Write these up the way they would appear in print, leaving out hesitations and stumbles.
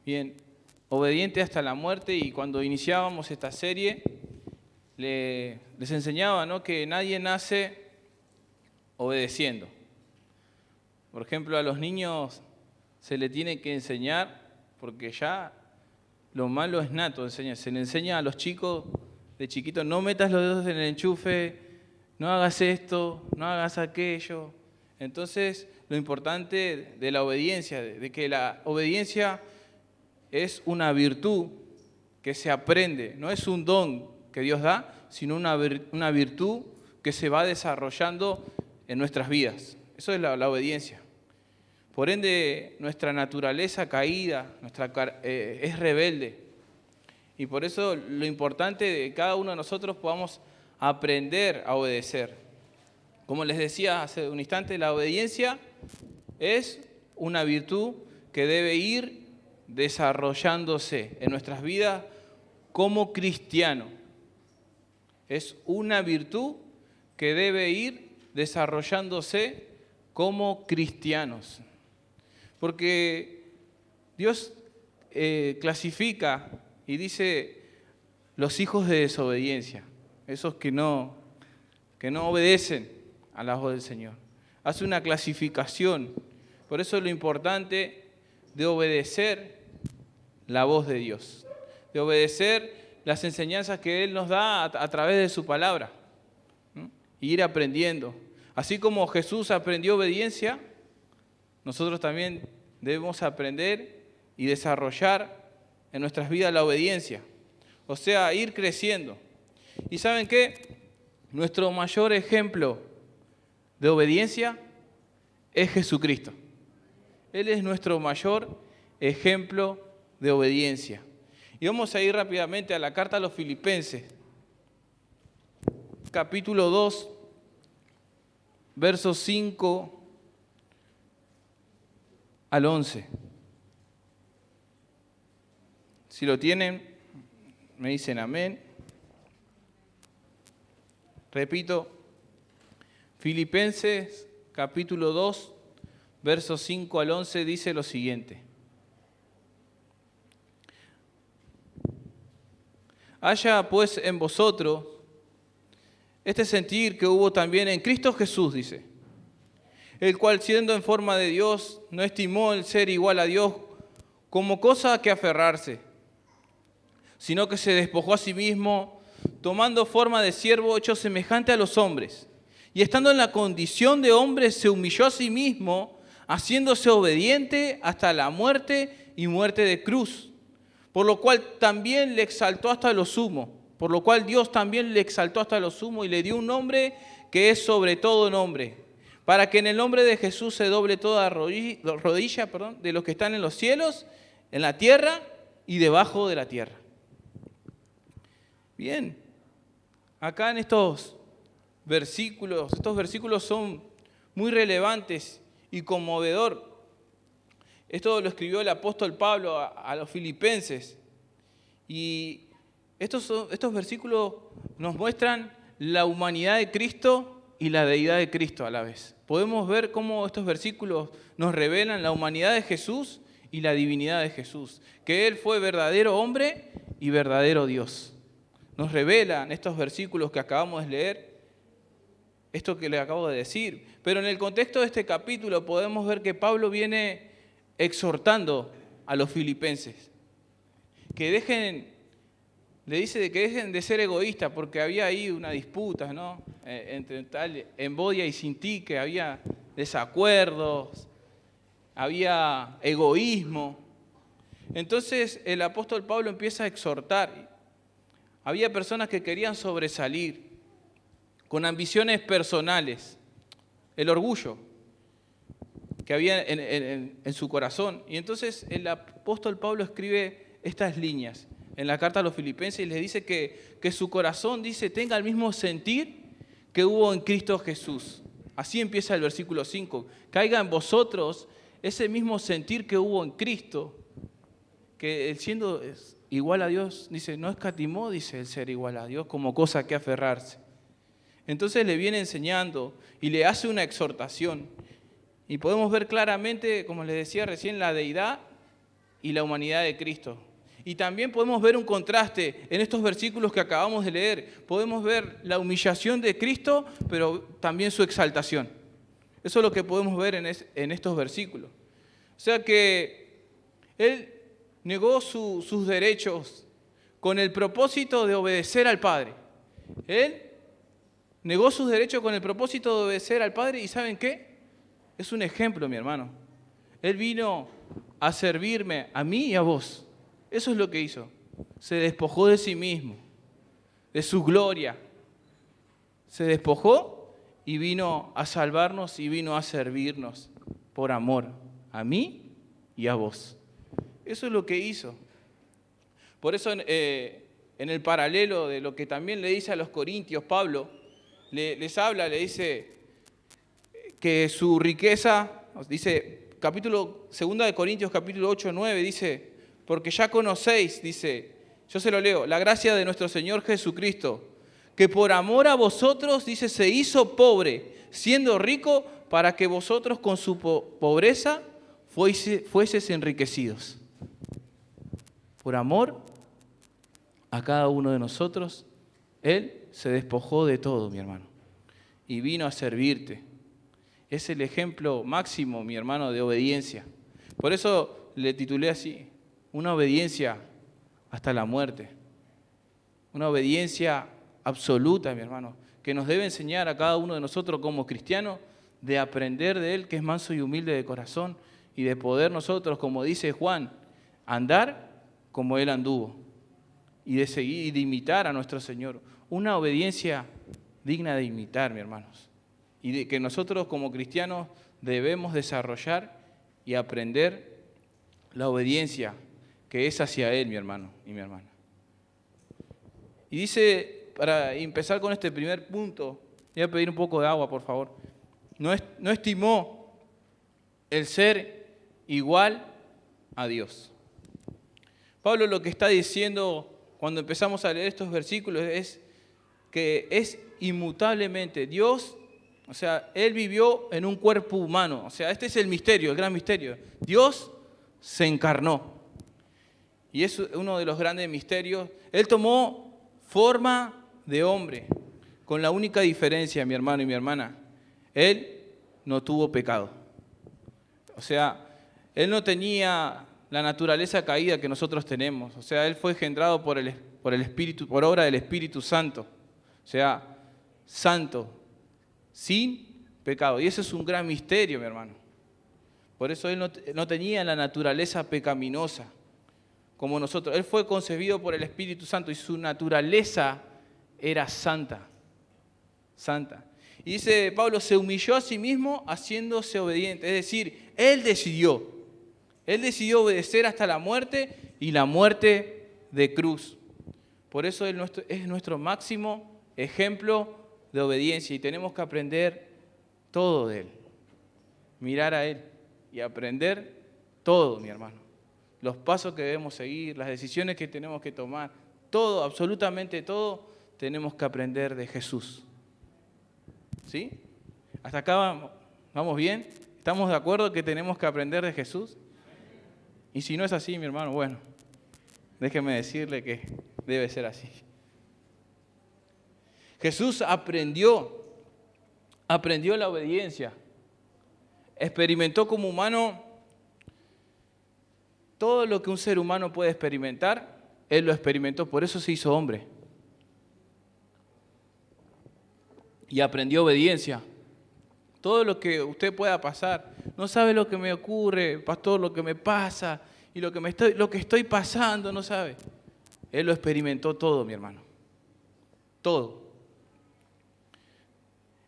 Bien, obediente hasta la muerte, y cuando iniciábamos esta serie les enseñaba, ¿no?, que nadie nace obedeciendo. Por ejemplo, a los niños se le tiene que enseñar, porque ya lo malo es nato, se le enseña a los chicos de chiquitos: no metas los dedos en el enchufe, no hagas esto, no hagas aquello. Entonces, lo importante de la obediencia, de que la obediencia es una virtud que se aprende, no es un don que Dios da, sino una virtud que se va desarrollando en nuestras vidas. Eso es la obediencia. Por ende, nuestra naturaleza caída es rebelde. Y por eso lo importante de que cada uno de nosotros podamos aprender a obedecer. Como les decía hace un instante, la obediencia es una virtud que debe ir desarrollándose en nuestras vidas como cristianos. Es una virtud que debe ir desarrollándose como cristianos. Porque Dios clasifica y dice los hijos de desobediencia, esos que no obedecen a la voz del Señor. Hace una clasificación. Por eso es lo importante de obedecer la voz de Dios, de obedecer las enseñanzas que Él nos da a través de su palabra, y ir aprendiendo. Así como Jesús aprendió obediencia, nosotros también debemos aprender y desarrollar en nuestras vidas la obediencia, o sea, ir creciendo. ¿Y saben qué? Nuestro mayor ejemplo de obediencia es Jesucristo. Él es nuestro mayor ejemplo de obediencia. Y vamos a ir rápidamente a la carta a los Filipenses, capítulo 2, versos 5 al 11. Si lo tienen, me dicen amén. Repito, Filipenses capítulo 2, versos 5 al 11 dice lo siguiente: haya pues en vosotros este sentir que hubo también en Cristo Jesús, dice, el cual, siendo en forma de Dios, no estimó el ser igual a Dios como cosa a que aferrarse, sino que se despojó a sí mismo, tomando forma de siervo, hecho semejante a los hombres. Y estando en la condición de hombre, se humilló a sí mismo, haciéndose obediente hasta la muerte y muerte de cruz. Por lo cual también le exaltó hasta lo sumo. Por lo cual Dios también le exaltó hasta lo sumo y le dio un nombre que es sobre todo nombre, para que en el nombre de Jesús se doble toda rodilla de los que están en los cielos, en la tierra y debajo de la tierra. Bien, acá en estos versículos son muy relevantes y conmovedor. Esto lo escribió el apóstol Pablo a los filipenses. Y estos versículos nos muestran la humanidad de Cristo y la deidad de Cristo a la vez. Podemos ver cómo estos versículos nos revelan la humanidad de Jesús y la divinidad de Jesús, que Él fue verdadero hombre y verdadero Dios. Nos revelan estos versículos que acabamos de leer, esto que le acabo de decir. Pero en el contexto de este capítulo podemos ver que Pablo viene exhortando a los filipenses que le dice que dejen de ser egoístas, porque había ahí una disputa, ¿no?, entre tal Embodia y Sintique, había desacuerdos, había egoísmo. Entonces el apóstol Pablo empieza a exhortar. Había personas que querían sobresalir, con ambiciones personales, el orgullo que había en su corazón. Y entonces el apóstol Pablo escribe estas líneas en la carta a los Filipenses y les dice que su corazón, dice, tenga el mismo sentir que hubo en Cristo Jesús. Así empieza el versículo 5. Caiga en vosotros ese mismo sentir que hubo en Cristo, que Él siendo igual a Dios, dice, no escatimó, dice, el ser igual a Dios como cosa a que aferrarse. Entonces le viene enseñando y le hace una exhortación. Y podemos ver claramente, como les decía recién, la deidad y la humanidad de Cristo. Y también podemos ver un contraste en estos versículos que acabamos de leer. Podemos ver la humillación de Cristo, pero también su exaltación. Eso es lo que podemos ver en estos versículos. O sea que Él negó sus derechos con el propósito de obedecer al Padre. Él negó sus derechos con el propósito de obedecer al Padre. ¿Y saben qué? Es un ejemplo, mi hermano. Él vino a servirme a mí y a vos. Eso es lo que hizo. Se despojó de sí mismo, de su gloria. Se despojó y vino a salvarnos y vino a servirnos por amor a mí y a vos. Eso es lo que hizo. Por eso en el paralelo de lo que también le dice a los corintios, Pablo les habla, le dice que su riqueza, dice, 2 de Corintios capítulo 8, 9, dice, porque ya conocéis, dice, yo se lo leo, la gracia de nuestro Señor Jesucristo, que por amor a vosotros, dice, se hizo pobre, siendo rico, para que vosotros con su pobreza fueseis enriquecidos. Por amor a cada uno de nosotros, Él se despojó de todo, mi hermano, y vino a servirte. Es el ejemplo máximo, mi hermano, de obediencia. Por eso le titulé así, una obediencia hasta la muerte. Una obediencia absoluta, mi hermano, que nos debe enseñar a cada uno de nosotros como cristianos de aprender de Él, que es manso y humilde de corazón, y de poder nosotros, como dice Juan, andar como Él anduvo, y de seguir y de imitar a nuestro Señor. Una obediencia digna de imitar, mis hermanos, y de que nosotros como cristianos debemos desarrollar y aprender la obediencia que es hacia Él, mi hermano y mi hermana. Y dice, para empezar con este primer punto, voy a pedir un poco de agua, por favor. No estimó el ser igual a Dios. Pablo lo que está diciendo cuando empezamos a leer estos versículos es que es inmutablemente Dios, o sea, Él vivió en un cuerpo humano. O sea, este es el misterio, el gran misterio. Dios se encarnó. Y es uno de los grandes misterios. Él tomó forma de hombre, con la única diferencia, mi hermano y mi hermana. Él no tuvo pecado. O sea, Él no tenía la naturaleza caída que nosotros tenemos. O sea, Él fue engendrado por el Espíritu, por obra del Espíritu Santo. O sea, santo, sin pecado. Y eso es un gran misterio, mi hermano. Por eso Él no tenía la naturaleza pecaminosa como nosotros. Él fue concebido por el Espíritu Santo y su naturaleza era santa. Santa. Y dice Pablo, se humilló a sí mismo haciéndose obediente. Es decir, Él decidió obedecer hasta la muerte y la muerte de cruz. Por eso Él es nuestro máximo ejemplo de obediencia y tenemos que aprender todo de Él. Mirar a Él y aprender todo, mi hermano. Los pasos que debemos seguir, las decisiones que tenemos que tomar, todo, absolutamente todo, tenemos que aprender de Jesús. ¿Sí? ¿Hasta acá vamos bien? ¿Estamos de acuerdo que tenemos que aprender de Jesús? Y si no es así, mi hermano, bueno, déjeme decirle que debe ser así. Jesús aprendió la obediencia, experimentó como humano todo lo que un ser humano puede experimentar, Él lo experimentó, por eso se hizo hombre. Y aprendió obediencia. Todo lo que usted pueda pasar, no sabe lo que me ocurre, pastor, lo que me pasa y lo que estoy pasando, no sabe. Él lo experimentó todo, mi hermano. Todo.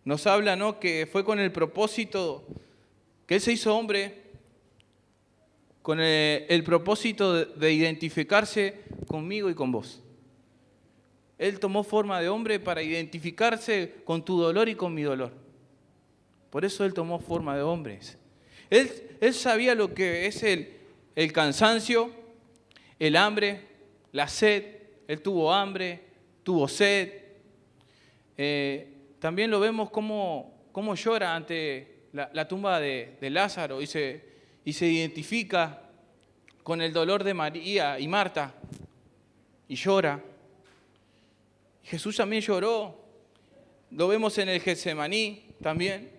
Nos habla, ¿no?, que fue con el propósito, que Él se hizo hombre, con el propósito de identificarse conmigo y con vos. Él tomó forma de hombre para identificarse con tu dolor y con mi dolor. Por eso Él tomó forma de hombre. Él sabía lo que es el cansancio, el hambre, la sed. Él tuvo hambre, tuvo sed. También lo vemos cómo llora ante la tumba de Lázaro y se identifica con el dolor de María y Marta y llora. Jesús también lloró. Lo vemos en el Getsemaní también.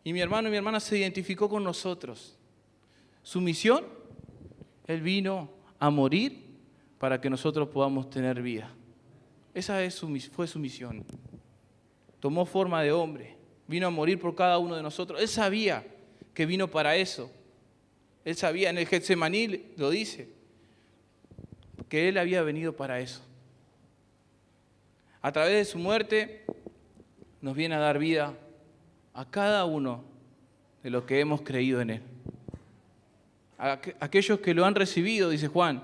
Y mi hermano y mi hermana se identificó con nosotros. Su misión, Él vino a morir para que nosotros podamos tener vida. Esa fue su misión. Tomó forma de hombre, vino a morir por cada uno de nosotros. Él sabía que vino para eso. Él sabía, en el Getsemaní lo dice, que Él había venido para eso. A través de su muerte nos viene a dar vida a cada uno de los que hemos creído en Él. A aquellos que lo han recibido, dice Juan,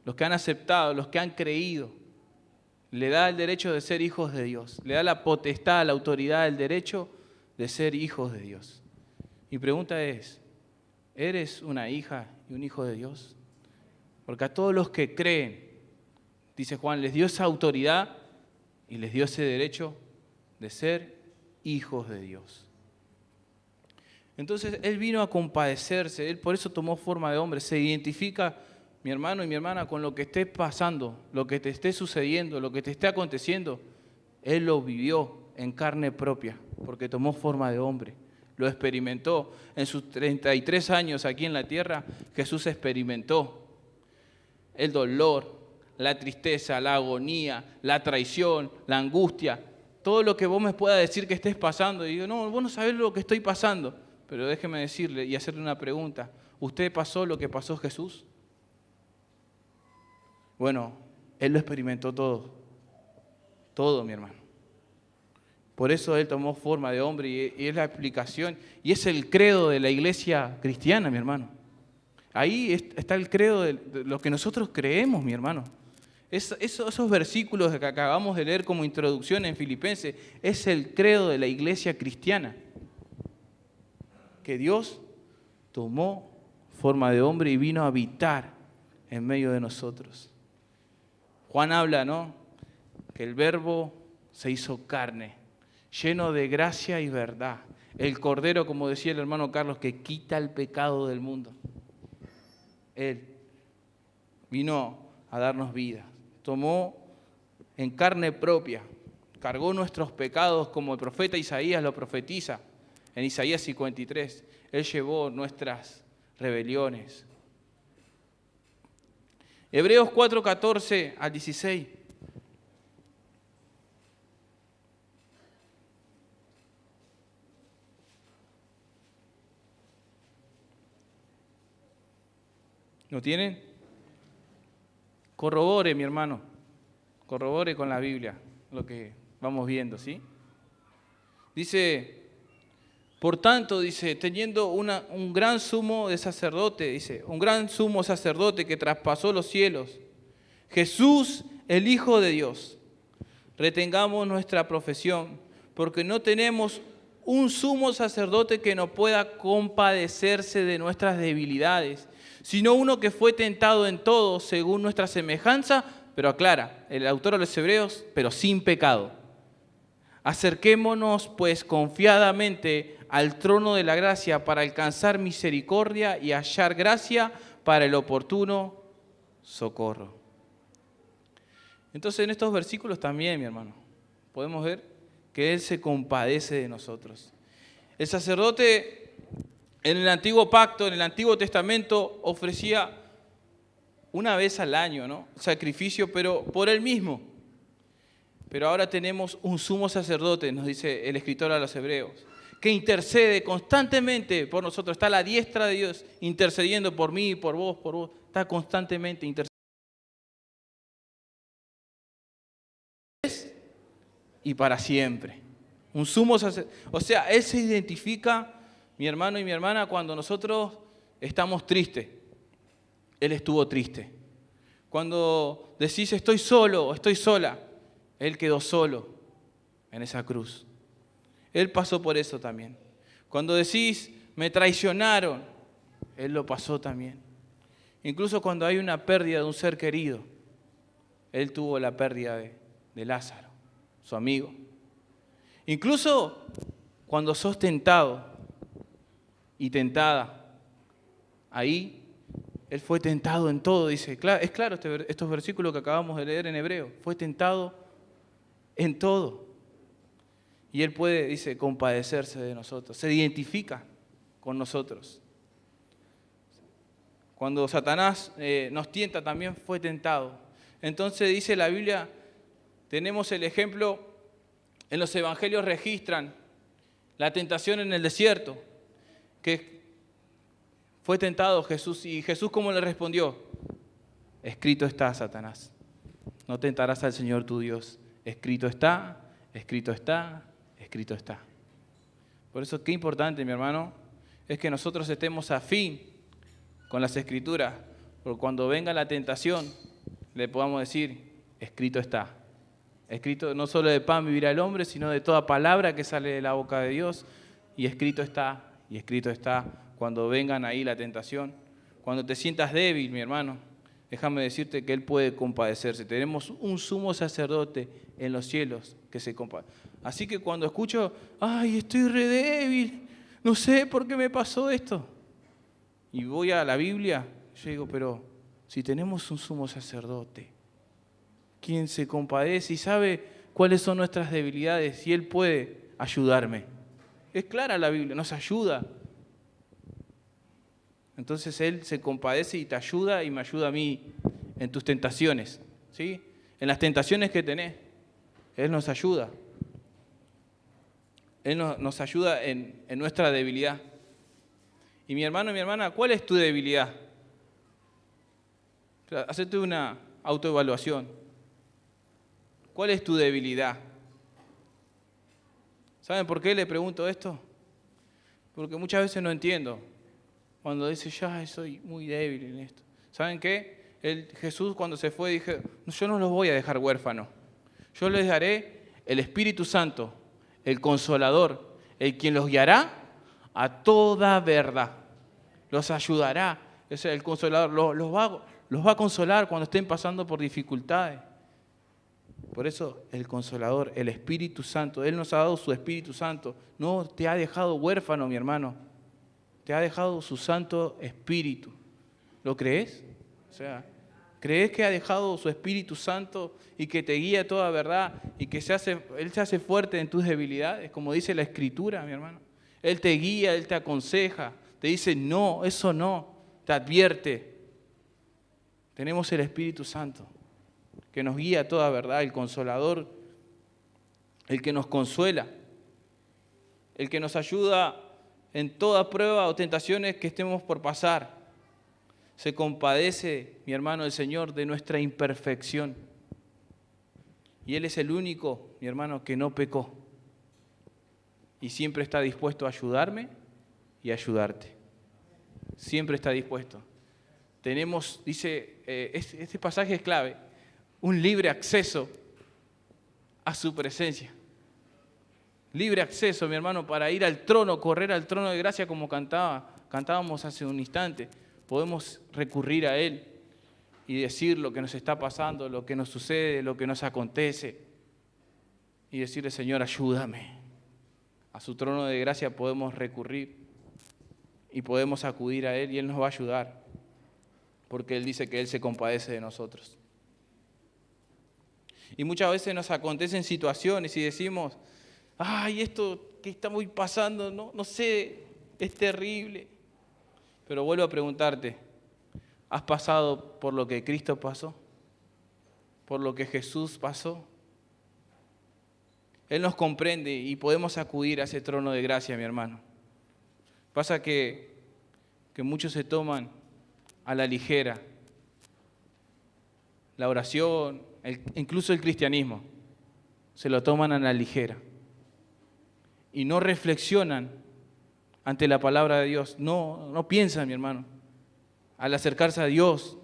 los que han aceptado, los que han creído, le da el derecho de ser hijos de Dios. Le da la potestad, la autoridad, el derecho de ser hijos de Dios. Mi pregunta es, ¿eres una hija y un hijo de Dios? Porque a todos los que creen, dice Juan, les dio esa autoridad y les dio ese derecho de ser hijos de Dios. Entonces Él vino a compadecerse, Él por eso tomó forma de hombre, se identifica, mi hermano y mi hermana, con lo que esté pasando, lo que te esté sucediendo, lo que te esté aconteciendo. Él lo vivió en carne propia, porque tomó forma de hombre, lo experimentó. En sus 33 años aquí en la tierra, Jesús experimentó el dolor, la tristeza, la agonía, la traición, la angustia, todo lo que vos me puedas decir que estés pasando. Y digo, no, vos no sabés lo que estoy pasando. Pero déjeme decirle y hacerle una pregunta. ¿Usted pasó lo que pasó Jesús? Bueno, Él lo experimentó todo. Todo, mi hermano. Por eso Él tomó forma de hombre y es la explicación. Y es el credo de la iglesia cristiana, mi hermano. Ahí está el credo de lo que nosotros creemos, mi hermano. Esos versículos que acabamos de leer como introducción en Filipenses es el credo de la iglesia cristiana. Que Dios tomó forma de hombre y vino a habitar en medio de nosotros. Juan habla, ¿no?, que el Verbo se hizo carne, lleno de gracia y verdad. El Cordero, como decía el hermano Carlos, que quita el pecado del mundo. Él vino a darnos vida. Tomó en carne propia, cargó nuestros pecados como el profeta Isaías lo profetiza. En Isaías 53, Él llevó nuestras rebeliones. Hebreos 4, 14 al 16. ¿Lo tienen? Corrobore, mi hermano. Corrobore con la Biblia lo que vamos viendo, ¿sí? Dice... Por tanto, dice, teniendo un gran sumo de sacerdote, dice, un gran sumo sacerdote que traspasó los cielos, Jesús, el Hijo de Dios, retengamos nuestra profesión, porque no tenemos un sumo sacerdote que no pueda compadecerse de nuestras debilidades, sino uno que fue tentado en todo según nuestra semejanza, pero aclara, el autor de los Hebreos, pero sin pecado. Acerquémonos, pues, confiadamente al trono de la gracia para alcanzar misericordia y hallar gracia para el oportuno socorro. Entonces, en estos versículos también, mi hermano, podemos ver que Él se compadece de nosotros. El sacerdote en el Antiguo Pacto, en el Antiguo Testamento, ofrecía una vez al año, ¿no?, sacrificio, pero por Él mismo. Pero ahora tenemos un sumo sacerdote, nos dice el escritor a los Hebreos, que intercede constantemente por nosotros. Está a la diestra de Dios intercediendo por mí, por vos. Está constantemente intercediendo. Y para siempre. Un sumo sacerdote. O sea, Él se identifica, mi hermano y mi hermana, cuando nosotros estamos tristes. Él estuvo triste. Cuando decís estoy solo o estoy sola, Él quedó solo en esa cruz. Él pasó por eso también. Cuando decís, me traicionaron, Él lo pasó también. Incluso cuando hay una pérdida de un ser querido, Él tuvo la pérdida de Lázaro, su amigo. Incluso cuando sos tentado y tentada, ahí Él fue tentado en todo, dice. Es claro estos versículos que acabamos de leer en Hebreo. Fue tentado en todo. Y Él puede, dice, compadecerse de nosotros. Se identifica con nosotros. Cuando Satanás nos tienta, también fue tentado. Entonces dice la Biblia, tenemos el ejemplo, en los evangelios registran la tentación en el desierto, que fue tentado Jesús. ¿Y Jesús cómo le respondió? Escrito está, Satanás. No tentarás al Señor tu Dios. Escrito está, escrito está, escrito está. Por eso qué importante, mi hermano, es que nosotros estemos afín con las Escrituras. Porque cuando venga la tentación, le podamos decir, escrito está. Escrito no solo de pan vivirá el hombre, sino de toda palabra que sale de la boca de Dios. Y escrito está, cuando vengan ahí la tentación. Cuando te sientas débil, mi hermano, déjame decirte que Él puede compadecerse. Tenemos un sumo sacerdote en los cielos que se compadece. Así que cuando escucho, ay, estoy re débil, no sé por qué me pasó esto. Y voy a la Biblia, yo digo, pero si tenemos un sumo sacerdote, quien se compadece y sabe cuáles son nuestras debilidades y Él puede ayudarme. Es clara la Biblia, nos ayuda. Entonces Él se compadece y te ayuda y me ayuda a mí en tus tentaciones, ¿sí? En las tentaciones que tenés, Él nos ayuda. Él nos ayuda en nuestra debilidad. Y mi hermano y mi hermana, ¿cuál es tu debilidad? Hacete una autoevaluación. ¿Cuál es tu debilidad? ¿Saben por qué le pregunto esto? Porque muchas veces no entiendo. Cuando dice, ya soy muy débil en esto. ¿Saben qué? Jesús cuando se fue dije, yo no los voy a dejar huérfanos. Yo les daré el Espíritu Santo, el Consolador, el quien los guiará a toda verdad. Los ayudará. Es el Consolador. Los va a consolar cuando estén pasando por dificultades. Por eso el Consolador, el Espíritu Santo, Él nos ha dado su Espíritu Santo. No te ha dejado huérfano, mi hermano. Te ha dejado su Santo Espíritu. ¿Lo crees? O sea, ¿crees que ha dejado su Espíritu Santo y que te guía a toda verdad y que Él se hace fuerte en tus debilidades? Como dice la Escritura, mi hermano. Él te guía, Él te aconseja, te dice no, eso no, te advierte. Tenemos el Espíritu Santo que nos guía a toda verdad, el Consolador, el que nos consuela, el que nos ayuda en toda prueba o tentaciones que estemos por pasar. Se compadece, mi hermano, el Señor, de nuestra imperfección. Y Él es el único, mi hermano, que no pecó. Y siempre está dispuesto a ayudarme y a ayudarte. Siempre está dispuesto. Tenemos, dice, este pasaje es clave, un libre acceso a su presencia. Libre acceso, mi hermano, para ir al trono, correr al trono de gracia como cantábamos hace un instante. Podemos recurrir a Él y decir lo que nos está pasando, lo que nos sucede, lo que nos acontece. Y decirle, Señor, ayúdame. A su trono de gracia podemos recurrir y podemos acudir a Él y Él nos va a ayudar. Porque Él dice que Él se compadece de nosotros. Y muchas veces nos acontecen situaciones y decimos, ay, esto que está muy pasando, no sé, es terrible. Pero vuelvo a preguntarte, ¿has pasado por lo que Cristo pasó? ¿Por lo que Jesús pasó? Él nos comprende y podemos acudir a ese trono de gracia, mi hermano. Pasa que muchos se toman a la ligera la oración, incluso el cristianismo, se lo toman a la ligera. Y no reflexionan ante la palabra de Dios. No piensan, mi hermano, al acercarse a Dios,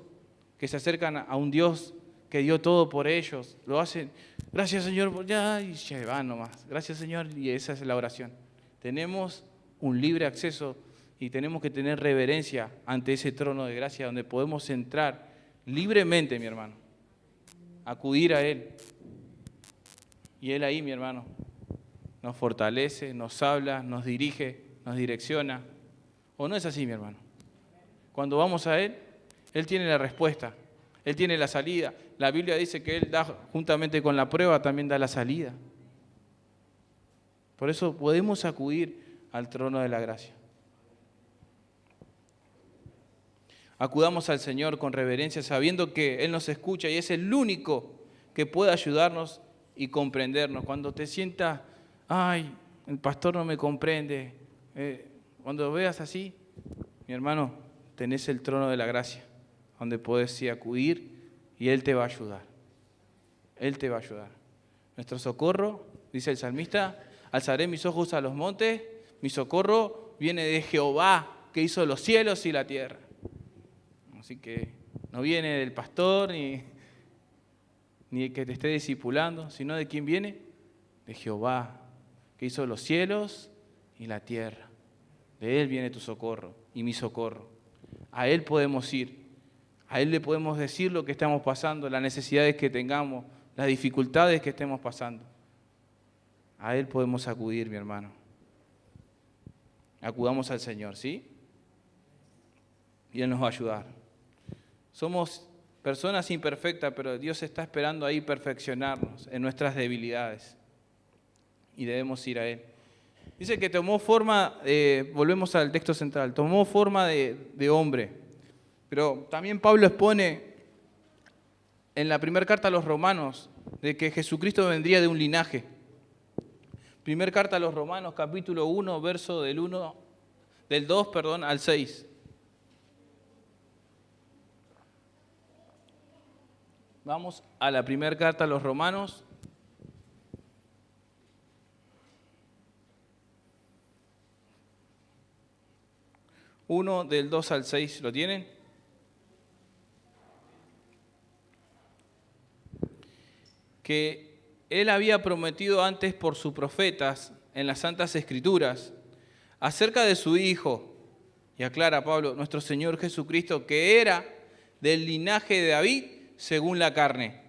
que se acercan a un Dios que dio todo por ellos. Lo hacen, gracias Señor, por ya, y se van nomás. Gracias Señor, y esa es la oración. Tenemos un libre acceso y tenemos que tener reverencia ante ese trono de gracia donde podemos entrar libremente, mi hermano, acudir a Él. Y Él ahí, mi hermano, nos fortalece, nos habla, nos dirige, nos direcciona. ¿O no es así, mi hermano? Cuando vamos a Él, Él tiene la respuesta, Él tiene la salida. La Biblia dice que Él da, juntamente con la prueba, también da la salida. Por eso podemos acudir al trono de la gracia. Acudamos al Señor con reverencia, sabiendo que Él nos escucha y es el único que puede ayudarnos y comprendernos. Cuando te sientas, ay, el pastor no me comprende, cuando veas así, mi hermano, tenés el trono de la gracia, donde podés acudir y Él te va a ayudar. Él te va a ayudar. Nuestro socorro, dice el salmista, alzaré mis ojos a los montes, mi socorro viene de Jehová, que hizo los cielos y la tierra. Así que no viene del pastor ni de que te esté discipulando, sino de quién viene, de Jehová, que hizo los cielos y la tierra. De Él viene tu socorro y mi socorro. A Él podemos ir, a Él le podemos decir lo que estamos pasando, las necesidades que tengamos, las dificultades que estemos pasando. A Él podemos acudir, mi hermano. Acudamos al Señor, ¿sí? Y Él nos va a ayudar. Somos personas imperfectas, pero Dios está esperando ahí perfeccionarnos en nuestras debilidades. Y debemos ir a Él. Dice que tomó forma, volvemos al texto central, tomó forma de hombre. Pero también Pablo expone en la primera carta a los Romanos de que Jesucristo vendría de un linaje. Primera carta a los Romanos, capítulo 1, verso del 2 al 6. Vamos a la primera carta a los Romanos. Uno del 2 al 6, ¿lo tienen? Que Él había prometido antes por sus profetas en las Santas Escrituras acerca de su Hijo, y aclara Pablo, nuestro Señor Jesucristo, que era del linaje de David según la carne,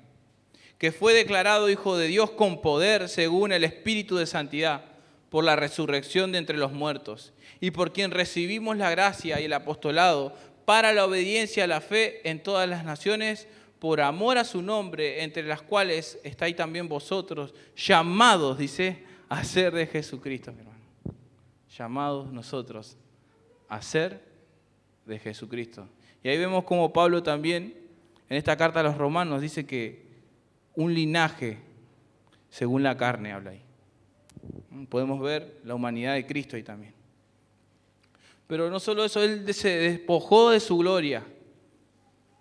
que fue declarado Hijo de Dios con poder según el Espíritu de Santidad, por la resurrección de entre los muertos, y por quien recibimos la gracia y el apostolado para la obediencia a la fe en todas las naciones, por amor a su nombre, entre las cuales estáis también vosotros, llamados, dice, a ser de Jesucristo, mi hermano. Llamados nosotros a ser de Jesucristo. Y ahí vemos como Pablo también, en esta carta a los Romanos, dice que un linaje según la carne habla ahí. Podemos ver la humanidad de Cristo ahí también. Pero no solo eso, Él se despojó de su gloria.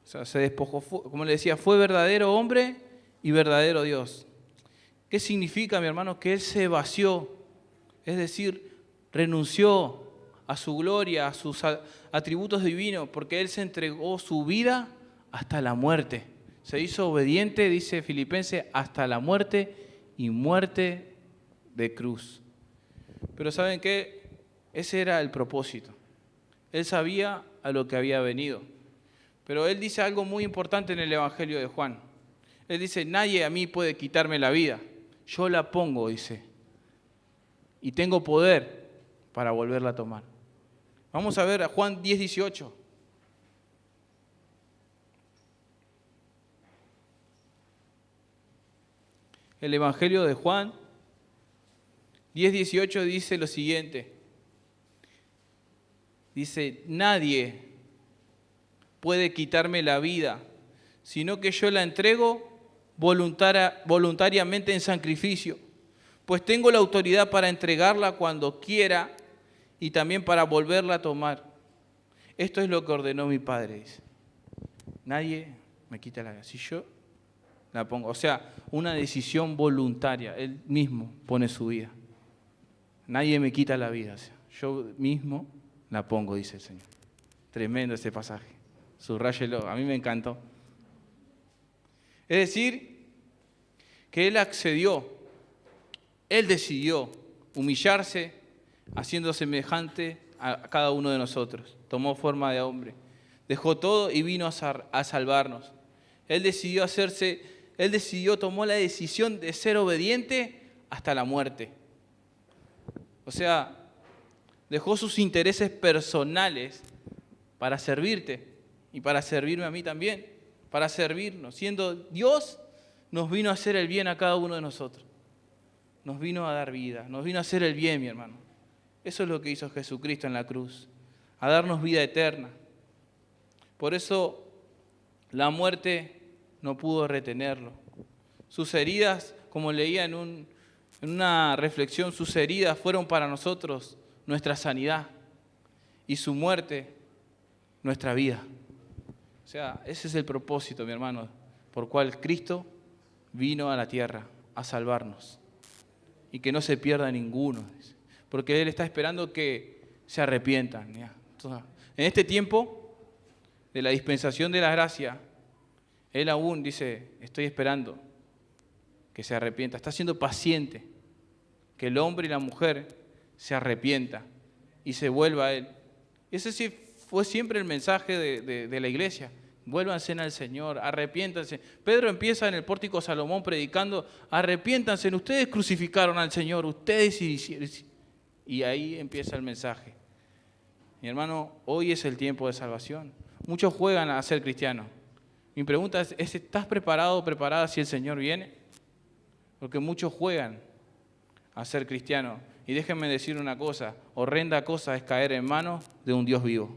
O sea, se despojó, como le decía, fue verdadero hombre y verdadero Dios. ¿Qué significa, mi hermano? Que Él se vació, es decir, renunció a su gloria, a sus atributos divinos, porque Él se entregó su vida hasta la muerte. Se hizo obediente, dice Filipenses, hasta la muerte y muerte de cruz. Pero ¿saben qué? Ese era el propósito. Él sabía a lo que había venido. Pero Él dice algo muy importante en el Evangelio de Juan. Él dice, nadie a mí puede quitarme la vida. Yo la pongo, dice. Y tengo poder para volverla a tomar. Vamos a ver a Juan 10:18. El Evangelio de Juan 10:18 dice lo siguiente. Dice, nadie puede quitarme la vida, sino que yo la entrego voluntariamente en sacrificio, pues tengo la autoridad para entregarla cuando quiera y también para volverla a tomar. Esto es lo que ordenó mi Padre, dice. Nadie me quita la vida. Si yo la pongo, o sea, una decisión voluntaria, Él mismo pone su vida. Nadie me quita la vida, o sea, yo mismo la pongo, dice el Señor. Tremendo ese pasaje. Subráyelo, a mí me encantó. Es decir, que Él accedió, Él decidió humillarse, haciendo semejante a cada uno de nosotros. Tomó forma de hombre, dejó todo y vino a salvarnos. Él tomó la decisión de ser obediente hasta la muerte. O sea, dejó sus intereses personales para servirte. y para servirme a mí también, para servirnos. Siendo Dios, nos vino a hacer el bien a cada uno de nosotros. Nos vino a dar vida, nos vino a hacer el bien, mi hermano. Eso es lo que hizo Jesucristo en la cruz, a darnos vida eterna. Por eso la muerte no pudo retenerlo. Sus heridas, como leía en una reflexión, sus heridas fueron para nosotros nuestra sanidad y su muerte nuestra vida. O sea, ese es el propósito, mi hermano, por cual Cristo vino a la tierra a salvarnos y que no se pierda ninguno, porque Él está esperando que se arrepientan. Entonces, en este tiempo de la dispensación de la gracia, Él aún dice, estoy esperando que se arrepienta. Está siendo paciente, que el hombre y la mujer se arrepientan y se vuelva a Él. Ese sí fue siempre el mensaje de la iglesia. Vuélvanse al Señor, arrepiéntanse. Pedro empieza en el pórtico Salomón predicando, arrepiéntanse, ustedes crucificaron al Señor, ustedes hicieron. Y ahí empieza el mensaje. Mi hermano, hoy es el tiempo de salvación. Muchos juegan a ser cristianos. Mi pregunta es, ¿estás preparado o preparada si el Señor viene? Porque muchos juegan a ser cristianos. Y déjenme decir una cosa, horrenda cosa es caer en manos de un Dios vivo.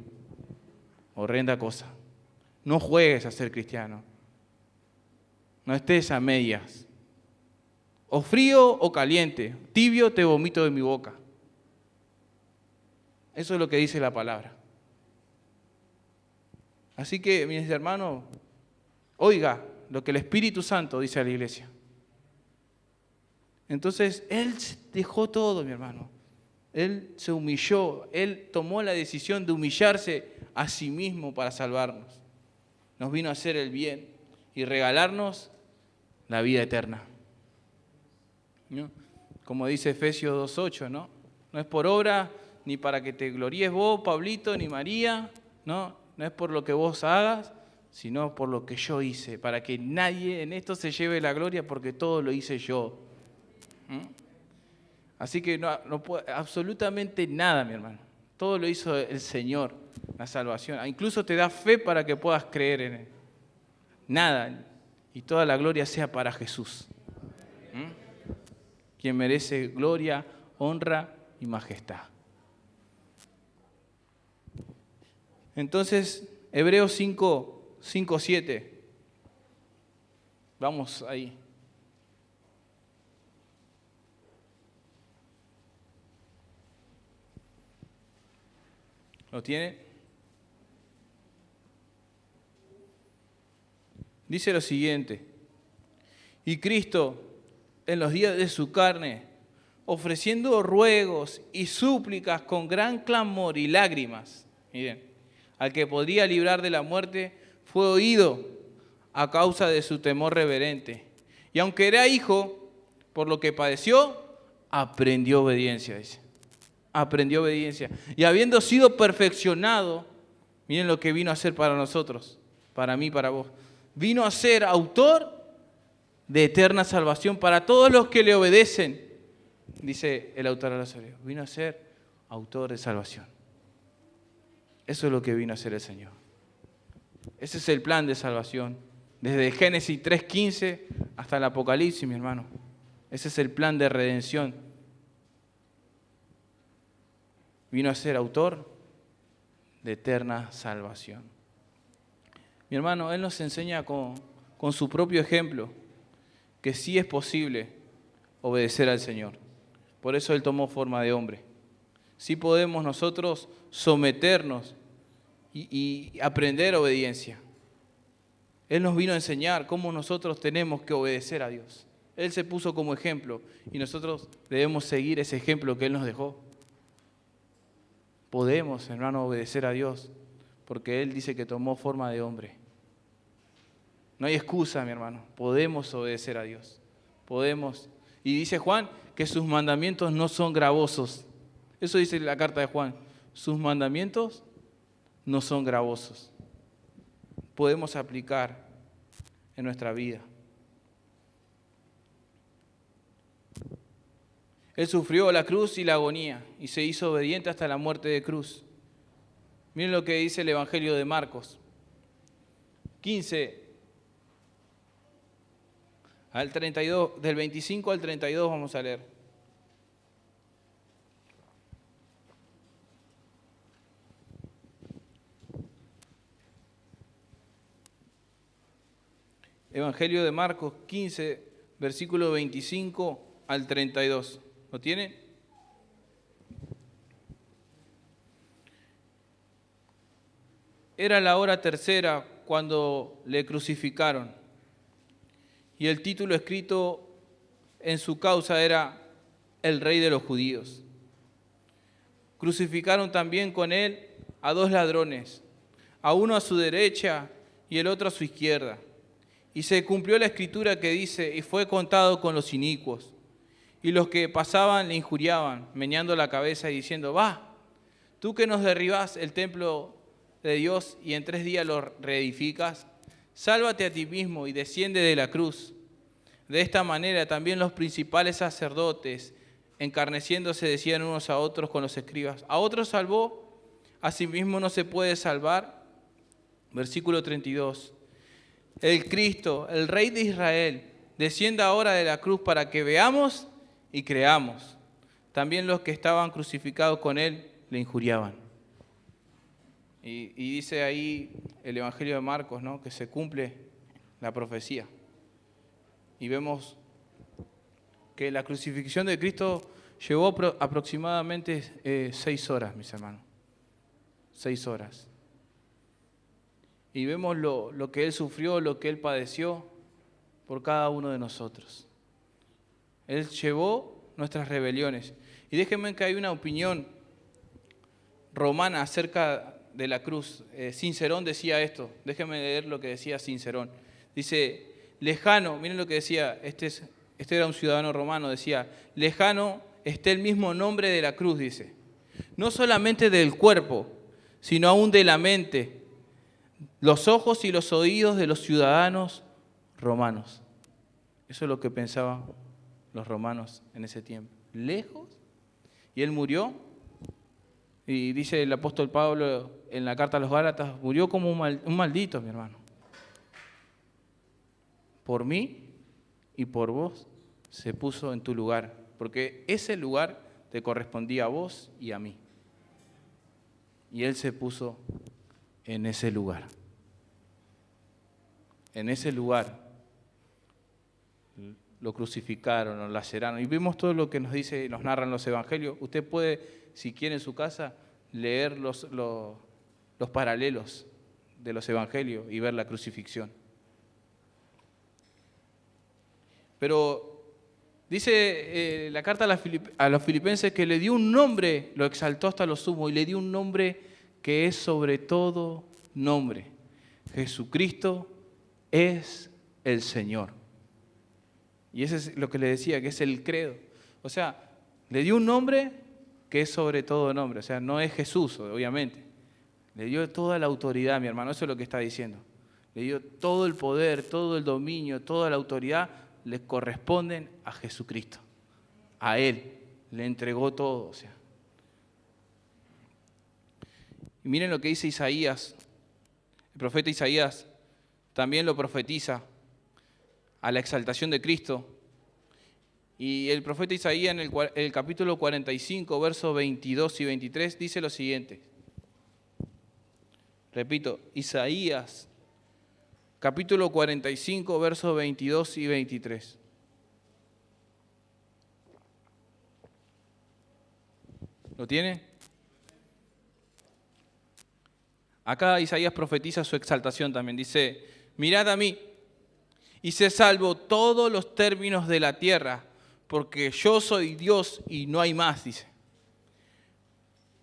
Horrenda cosa. No juegues a ser cristiano. No estés a medias. O frío o caliente. Tibio te vomito de mi boca. Eso es lo que dice la palabra. Así que, mis hermanos, oiga lo que el Espíritu Santo dice a la iglesia. Entonces, Él dejó todo, mi hermano. Él se humilló. Él tomó la decisión de humillarse a sí mismo para salvarnos. Nos vino a hacer el bien y regalarnos la vida eterna. ¿No? Como dice Efesios 2:8, ¿no? No es por obra ni para que te gloríes vos, Pablito, ni María, ¿no? No es por lo que vos hagas, sino por lo que yo hice, para que nadie en esto se lleve la gloria porque todo lo hice yo. Así que no absolutamente nada, mi hermano. Todo lo hizo el Señor, la salvación. Incluso te da fe para que puedas creer en Él. Nada. Y toda la gloria sea para Jesús. Quien merece gloria, honra y majestad. Entonces, Hebreos 5:7. Vamos ahí. ¿Lo tiene? Dice lo siguiente. Y Cristo, en los días de su carne, ofreciendo ruegos y súplicas con gran clamor y lágrimas, miren, al que podría librar de la muerte, fue oído a causa de su temor reverente. Y aunque era hijo, por lo que padeció, aprendió obediencia, dice. Aprendió obediencia. Y habiendo sido perfeccionado, miren lo que vino a hacer para nosotros, para mí, para vos. Vino a ser autor de eterna salvación para todos los que le obedecen, dice el autor de los Hebreos. Vino a ser autor de salvación. Eso es lo que vino a hacer el Señor. Ese es el plan de salvación. Desde Génesis 3:15 hasta el Apocalipsis, mi hermano. Ese es el plan de redención. Vino a ser autor de eterna salvación. Mi hermano, Él nos enseña con su propio ejemplo que sí es posible obedecer al Señor. Por eso Él tomó forma de hombre. Sí podemos nosotros someternos y aprender obediencia. Él nos vino a enseñar cómo nosotros tenemos que obedecer a Dios. Él se puso como ejemplo y nosotros debemos seguir ese ejemplo que Él nos dejó. Podemos, hermano, obedecer a Dios porque Él dice que tomó forma de hombre. No hay excusa, mi hermano. Podemos obedecer a Dios. Podemos. Y dice Juan que sus mandamientos no son gravosos. Eso dice la carta de Juan. Sus mandamientos no son gravosos. Podemos aplicar en nuestra vida. Él sufrió la cruz y la agonía y se hizo obediente hasta la muerte de cruz. Miren lo que dice el Evangelio de Marcos. 15 al 32, del 25 al 32 vamos a leer. Evangelio de Marcos 15, versículo 25 al 32. ¿Lo tiene? Era la hora tercera cuando le crucificaron, y el título escrito en su causa era El Rey de los Judíos. Crucificaron también con él a 2 ladrones, a uno a su derecha y el otro a su izquierda. Y se cumplió la escritura que dice, y fue contado con los inicuos. Y los que pasaban le injuriaban, meneando la cabeza y diciendo, va, tú que nos derribás el templo de Dios y en 3 días lo reedificas, sálvate a ti mismo y desciende de la cruz. De esta manera también los principales sacerdotes, encarneciéndose, decían unos a otros con los escribas, a otros salvó, a sí mismo no se puede salvar. Versículo 32. El Cristo, el Rey de Israel, descienda ahora de la cruz para que veamos y creamos. También los que estaban crucificados con él le injuriaban. Y dice ahí el Evangelio de Marcos, ¿no?, que se cumple la profecía. Y vemos que la crucifixión de Cristo llevó aproximadamente 6 horas, mis hermanos. 6 horas. Y vemos lo que Él sufrió, lo que Él padeció por cada uno de nosotros. Él llevó nuestras rebeliones. Y déjenme que hay una opinión romana acerca de la cruz. Cicerón decía esto. Déjenme leer lo que decía Cicerón. Dice, lejano, miren lo que decía, este era un ciudadano romano, decía, lejano está el mismo nombre de la cruz, dice. No solamente del cuerpo, sino aún de la mente, los ojos y los oídos de los ciudadanos romanos. Eso es lo que pensaban los romanos en ese tiempo. Lejos. Y él murió. Y dice el apóstol Pablo en la carta a los Gálatas, murió como un maldito, mi hermano. Por mí y por vos se puso en tu lugar. Porque ese lugar te correspondía a vos y a mí. Y él se puso en ese lugar. En ese lugar lo crucificaron, lo laceraron. Y vimos todo lo que nos dice, nos narran los evangelios. Usted puede, si quiere en su casa, leer los paralelos de los evangelios y ver la crucifixión. Pero dice la carta a los filipenses que le dio un nombre, lo exaltó hasta lo sumo, y le dio un nombre que es sobre todo nombre. Jesucristo es el Señor. Y eso es lo que le decía, que es el credo. O sea, le dio un nombre que es sobre todo nombre. O sea, no es Jesús, obviamente. Le dio toda la autoridad, mi hermano. Eso es lo que está diciendo. Le dio todo el poder, todo el dominio, toda la autoridad le corresponden a Jesucristo. A Él le entregó todo. O sea. Y miren lo que dice Isaías. El profeta Isaías también lo profetiza a la exaltación de Cristo. Y el profeta Isaías en el capítulo 45, versos 22 y 23, dice lo siguiente. Repito, Isaías, capítulo 45, versos 22 y 23. ¿Lo tiene? Acá Isaías profetiza su exaltación también. Dice, mirad a mí y sé salvo todos los términos de la tierra, porque yo soy Dios y no hay más, dice.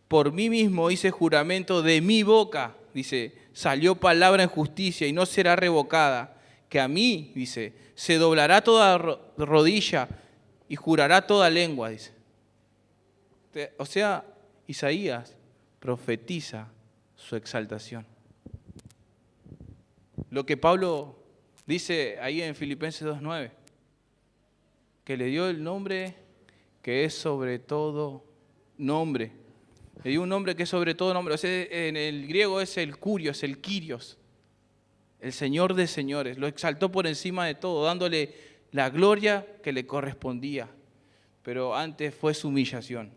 Por mí mismo hice juramento, de mi boca, dice, salió palabra en justicia y no será revocada, que a mí, dice, se doblará toda rodilla y jurará toda lengua, dice. O sea, Isaías profetiza su exaltación. Lo que Pablo dice ahí en Filipenses 2:9, que le dio el nombre que es sobre todo nombre. Le dio un nombre que es sobre todo nombre. O sea, en el griego es el kurios, el kyrios. el Señor de señores, lo exaltó por encima de todo, dándole la gloria que le correspondía. Pero antes fue su humillación,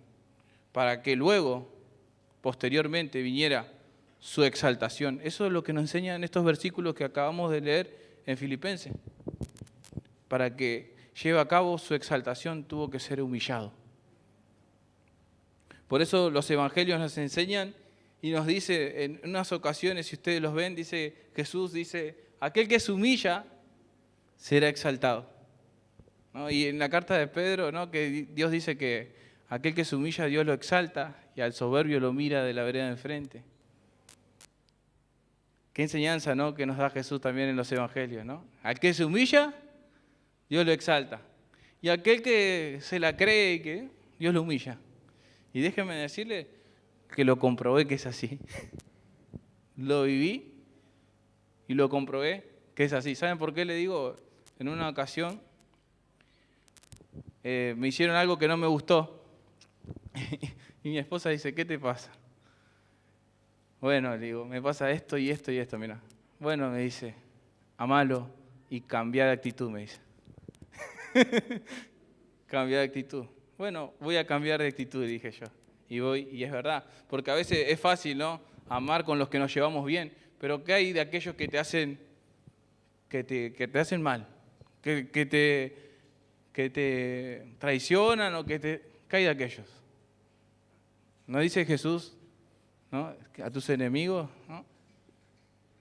para que luego, posteriormente, viniera su exaltación. Eso es lo que nos enseñan estos versículos que acabamos de leer en Filipenses. Para que lleve a cabo su exaltación tuvo que ser humillado. Por eso los evangelios nos enseñan y nos dice en unas ocasiones, si ustedes los ven, Jesús dice, aquel que se humilla será exaltado, ¿no? Y en la carta de Pedro, ¿no?, que Dios dice que aquel que se humilla Dios lo exalta y al soberbio lo mira de la vereda de enfrente. Qué enseñanza, ¿no?, que nos da Jesús también en los evangelios, ¿no? Al que se humilla, Dios lo exalta. Y aquel que se la cree, que Dios lo humilla. Y déjenme decirle que lo comprobé que es así. Lo viví y lo comprobé que es así. ¿Saben por qué le digo? En una ocasión me hicieron algo que no me gustó. Y mi esposa dice, ¿qué te pasa? Bueno, le digo, me pasa esto y esto y esto, mira. Bueno, me dice, amalo y cambia de actitud, me dice. Cambia de actitud. Bueno, voy a cambiar de actitud, dije yo. Y voy, y es verdad, porque a veces es fácil, ¿no?, amar con los que nos llevamos bien, pero ¿qué hay de aquellos que te hacen mal? Que te traicionan o ¿qué hay de aquellos? ¿No dice Jesús, ¿no?, a tus enemigos, ¿no?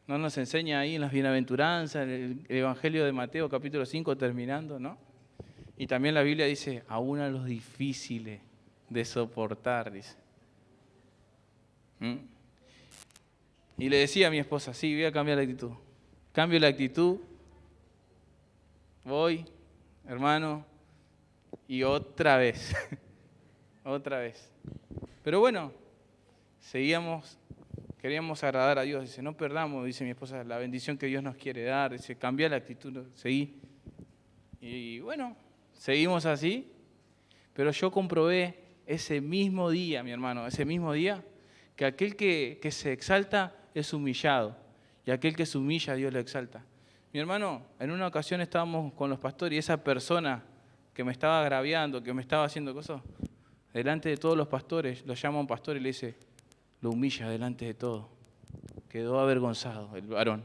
¿No nos enseña ahí en las bienaventuranzas, el Evangelio de Mateo, capítulo 5, terminando, ¿no? Y también la Biblia dice, aún a los difíciles de soportar, dice. Y le decía a mi esposa, sí, voy a cambiar la actitud. Cambio la actitud, voy, hermano, y otra vez, otra vez. Pero bueno, queríamos agradar a Dios. Dice, no perdamos, dice mi esposa, la bendición que Dios nos quiere dar. Dice, cambia la actitud, seguí. Y bueno, seguimos así, pero yo comprobé ese mismo día, mi hermano, ese mismo día, que aquel que se exalta es humillado, y aquel que se humilla, Dios lo exalta. Mi hermano, en una ocasión estábamos con los pastores y esa persona que me estaba agraviando, que me estaba haciendo cosas, delante de todos los pastores, lo llama un pastor y le dice, lo humilla delante de todo. Quedó avergonzado el varón.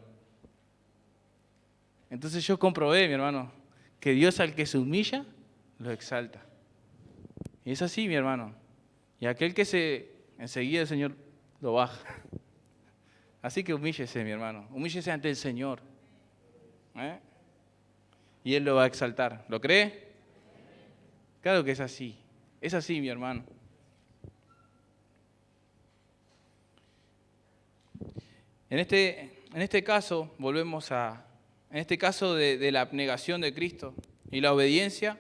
Entonces yo comprobé, mi hermano, que Dios al que se humilla, lo exalta. Y es así, mi hermano. Y aquel que enseguida el Señor lo baja. Así que humíllese, mi hermano. Humíllese ante el Señor. Y Él lo va a exaltar. ¿Lo cree? Claro que es así. Es así, mi hermano. En este caso, en este caso de la abnegación de Cristo y la obediencia,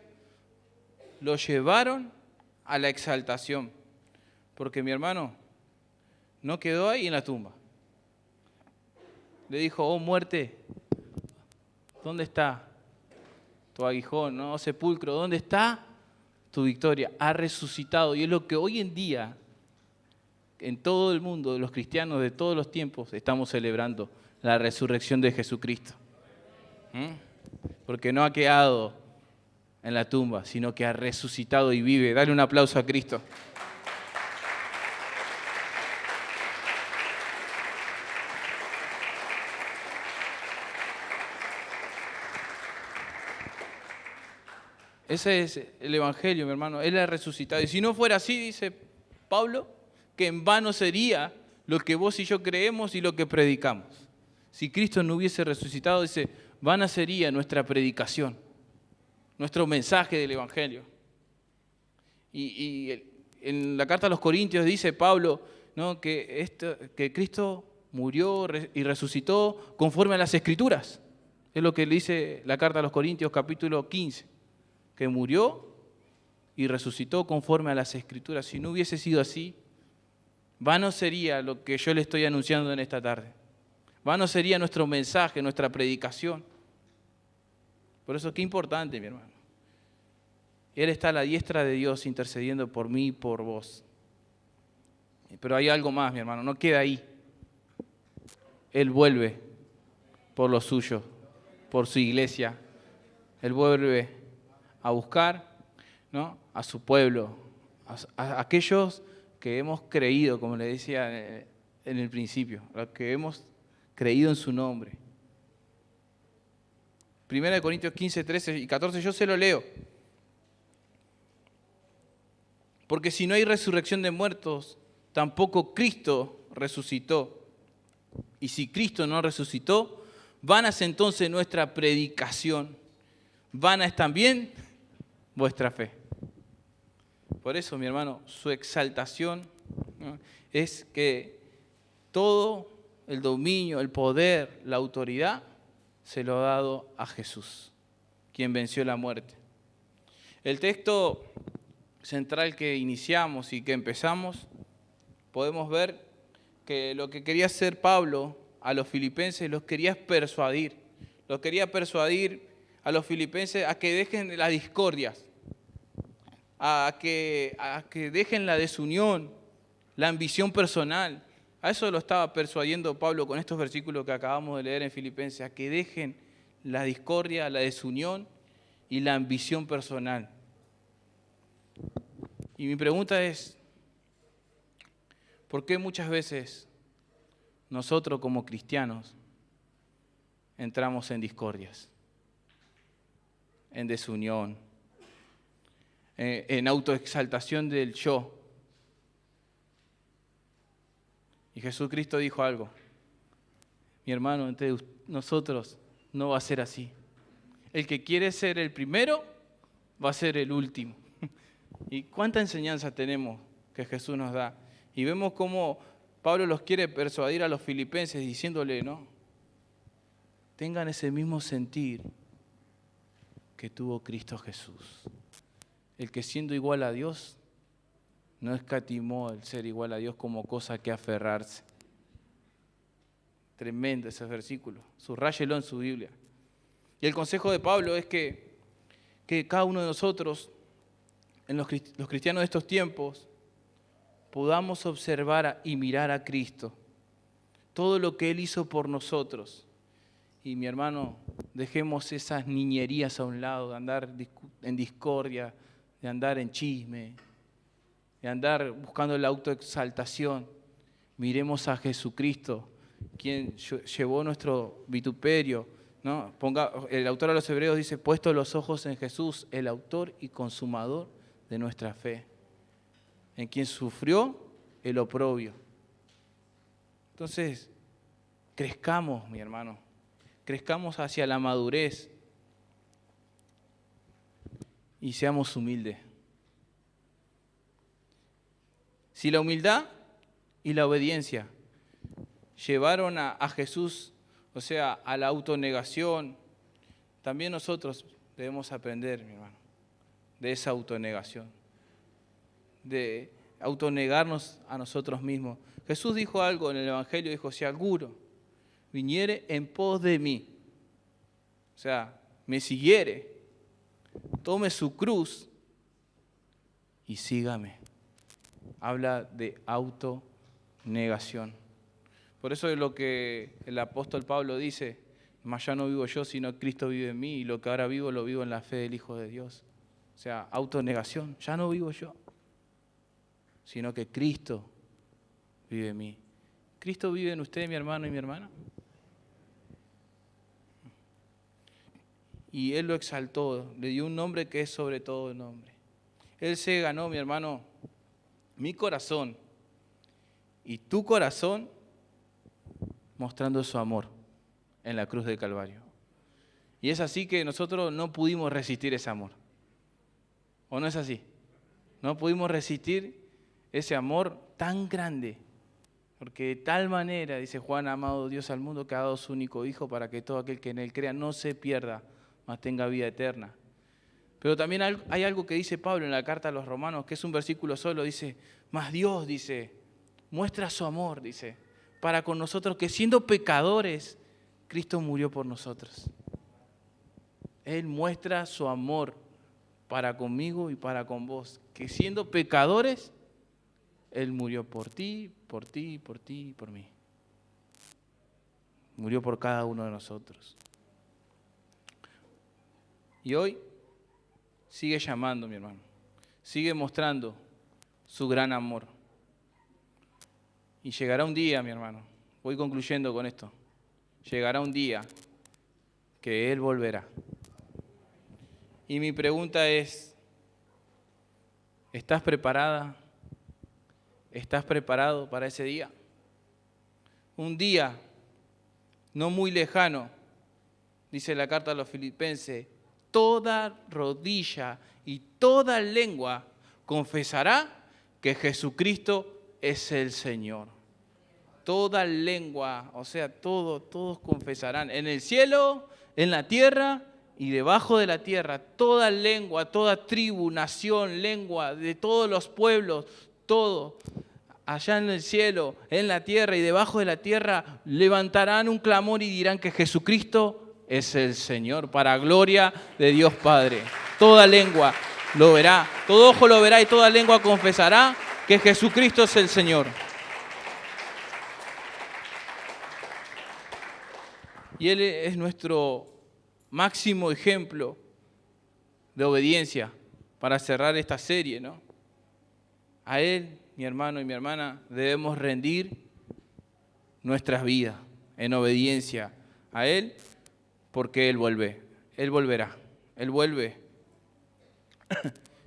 lo llevaron a la exaltación. Porque mi hermano no quedó ahí en la tumba. Le dijo, oh muerte, ¿dónde está tu aguijón, no, sepulcro? ¿Dónde está tu victoria? Ha resucitado. Y es lo que hoy en día, en todo el mundo, los cristianos de todos los tiempos, estamos celebrando la resurrección de Jesucristo. Porque no ha quedado en la tumba, sino que ha resucitado y vive. Dale un aplauso a Cristo. Ese es el Evangelio, mi hermano. Él ha resucitado. Y si no fuera así, dice Pablo, que en vano sería lo que vos y yo creemos y lo que predicamos. Si Cristo no hubiese resucitado, dice, vana sería nuestra predicación, nuestro mensaje del Evangelio. Y en la carta a los Corintios dice Pablo, ¿no?, que Cristo murió y resucitó conforme a las Escrituras. Es lo que le dice la carta a los Corintios, capítulo 15. Que murió y resucitó conforme a las Escrituras. Si no hubiese sido así, vano sería lo que yo le estoy anunciando en esta tarde. Vano sería nuestro mensaje, nuestra predicación. Por eso, qué importante, mi hermano. Él está a la diestra de Dios intercediendo por mí y por vos. Pero hay algo más, mi hermano, no queda ahí. Él vuelve por los suyos, por su iglesia. Él vuelve a buscar, ¿no?, a su pueblo, a aquellos que hemos creído, como le decía en el principio, los que hemos creído en su nombre. 1 Corintios 15, 13 y 14, yo se lo leo. Porque si no hay resurrección de muertos, tampoco Cristo resucitó. Y si Cristo no resucitó, vana es entonces nuestra predicación, vana es también vuestra fe. Por eso, mi hermano, su exaltación, ¿no?, es que todo el dominio, el poder, la autoridad se lo ha dado a Jesús, quien venció la muerte. El texto central que iniciamos y que empezamos, podemos ver que lo que quería hacer Pablo a los filipenses los quería persuadir a los filipenses a que dejen las discordias, a que dejen la desunión, la ambición personal. A eso lo estaba persuadiendo Pablo con estos versículos que acabamos de leer en Filipenses, a que dejen la discordia, la desunión y la ambición personal. Y mi pregunta es, ¿por qué muchas veces nosotros como cristianos entramos en discordias, en desunión, en autoexaltación del yo? Y Jesucristo dijo algo: mi hermano, entre nosotros no va a ser así. El que quiere ser el primero va a ser el último. ¿Y cuánta enseñanza tenemos que Jesús nos da? Y vemos cómo Pablo los quiere persuadir a los filipenses diciéndole, ¿no?, tengan ese mismo sentir que tuvo Cristo Jesús. El que siendo igual a Dios, no escatimó el ser igual a Dios como cosa que aferrarse. Tremendo ese versículo. Subráyelo en su Biblia. Y el consejo de Pablo es que cada uno de nosotros, en los cristianos de estos tiempos, podamos observar y mirar a Cristo, todo lo que Él hizo por nosotros. Y mi hermano, dejemos esas niñerías a un lado, de andar en discordia, de andar en chisme, de andar buscando la autoexaltación. Miremos a Jesucristo, quien llevó nuestro vituperio, ¿no? El autor a los Hebreos dice, puesto los ojos en Jesús, el autor y consumador de nuestra fe, en quien sufrió el oprobio. Entonces, crezcamos, mi hermano, crezcamos hacia la madurez y seamos humildes. Si la humildad y la obediencia llevaron a Jesús, o sea, a la autonegación, también nosotros debemos aprender, mi hermano, de esa autonegación, de autonegarnos a nosotros mismos. Jesús dijo algo en el Evangelio, dijo, si alguno viniere en pos de mí, o sea, me siguiere, tome su cruz y sígame. Habla de autonegación. Por eso es lo que el apóstol Pablo dice, mas ya no vivo yo, sino Cristo vive en mí, y lo que ahora vivo, lo vivo en la fe del Hijo de Dios. O sea, autonegación, ya no vivo yo, sino que Cristo vive en mí. ¿Cristo vive en usted, mi hermano y mi hermana? Y Él lo exaltó, le dio un nombre que es sobre todo el nombre. Él se ganó, mi hermano, mi corazón y tu corazón, mostrando su amor en la cruz del Calvario. Y es así que nosotros no pudimos resistir ese amor. ¿O no es así? No pudimos resistir ese amor tan grande. Porque de tal manera, dice Juan, ha amado Dios al mundo que ha dado su único Hijo para que todo aquel que en Él crea no se pierda, mas tenga vida eterna. Pero también hay algo que dice Pablo en la carta a los Romanos, que es un versículo solo, dice, mas Dios, dice, muestra su amor, dice, para con nosotros, que siendo pecadores, Cristo murió por nosotros. Él muestra su amor para conmigo y para con vos, que siendo pecadores, Él murió por ti, por ti, por ti y por mí. Murió por cada uno de nosotros. Y hoy sigue llamando, mi hermano. Sigue mostrando su gran amor. Y llegará un día, mi hermano. Voy concluyendo con esto. Llegará un día que Él volverá. Y mi pregunta es, ¿estás preparada? ¿Estás preparado para ese día? Un día no muy lejano, dice la carta a los Filipenses, toda rodilla y toda lengua confesará que Jesucristo es el Señor. Toda lengua, o sea, todos confesarán. En el cielo, en la tierra y debajo de la tierra, toda lengua, toda tribu, nación, lengua, de todos los pueblos, todo, allá en el cielo, en la tierra y debajo de la tierra, levantarán un clamor y dirán que Jesucristo es el Señor, para gloria de Dios Padre. Toda lengua lo verá, todo ojo lo verá y toda lengua confesará que Jesucristo es el Señor. Y Él es nuestro máximo ejemplo de obediencia para cerrar esta serie, ¿no? A Él, mi hermano y mi hermana, debemos rendir nuestras vidas en obediencia a Él, porque Él vuelve, Él volverá, Él vuelve.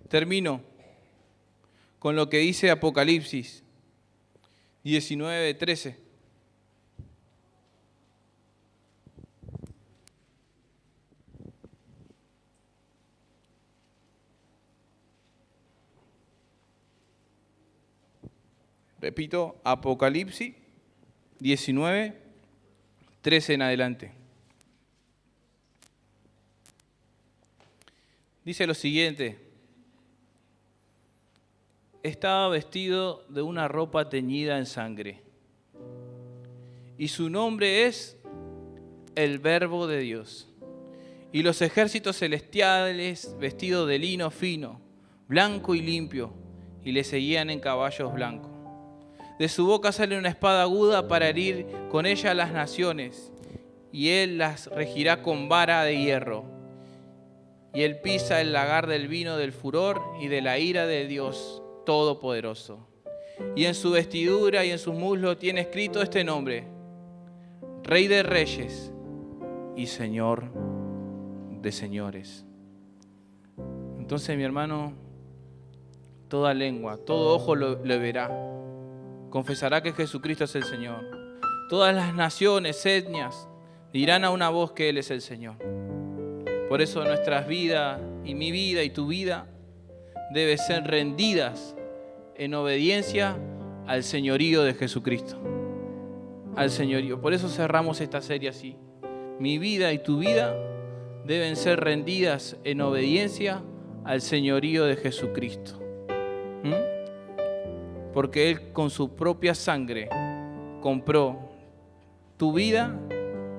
Termino con lo que dice Apocalipsis 19:13. Repito, Apocalipsis 19:13 en adelante. Dice lo siguiente: estaba vestido de una ropa teñida en sangre, y su nombre es el Verbo de Dios. Y los ejércitos celestiales, vestidos de lino fino, blanco y limpio, y le seguían en caballos blancos. De su boca sale una espada aguda para herir con ella a las naciones, y él las regirá con vara de hierro. Y él pisa el lagar del vino del furor y de la ira de Dios Todopoderoso. Y en su vestidura y en sus muslos tiene escrito este nombre: Rey de Reyes y Señor de Señores. Entonces, mi hermano, toda lengua, todo ojo lo verá. Confesará que Jesucristo es el Señor. Todas las naciones, etnias, dirán a una voz que Él es el Señor. Por eso nuestras vidas y mi vida y tu vida deben ser rendidas en obediencia al señorío de Jesucristo. Al señorío. Por eso cerramos esta serie así. Mi vida y tu vida deben ser rendidas en obediencia al señorío de Jesucristo. Porque Él con su propia sangre compró tu vida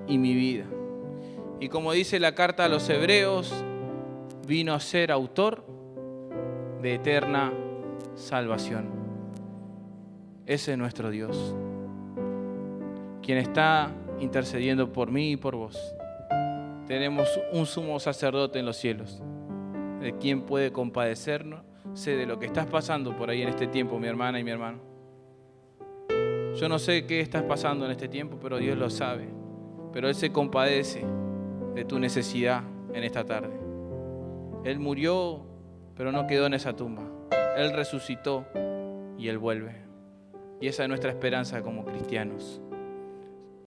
y mi vida. Y como dice la carta a los Hebreos, vino a ser autor de eterna salvación. Ese es nuestro Dios, quien está intercediendo por mí y por vos. Tenemos un sumo sacerdote en los cielos, de quien puede compadecernos. Sé de lo que estás pasando por ahí en este tiempo, mi hermana y mi hermano. Yo no sé qué estás pasando en este tiempo, pero Dios lo sabe. Pero Él se compadece de tu necesidad en esta tarde. Él murió, pero no quedó en esa tumba. Él resucitó y Él vuelve. Y esa es nuestra esperanza como cristianos.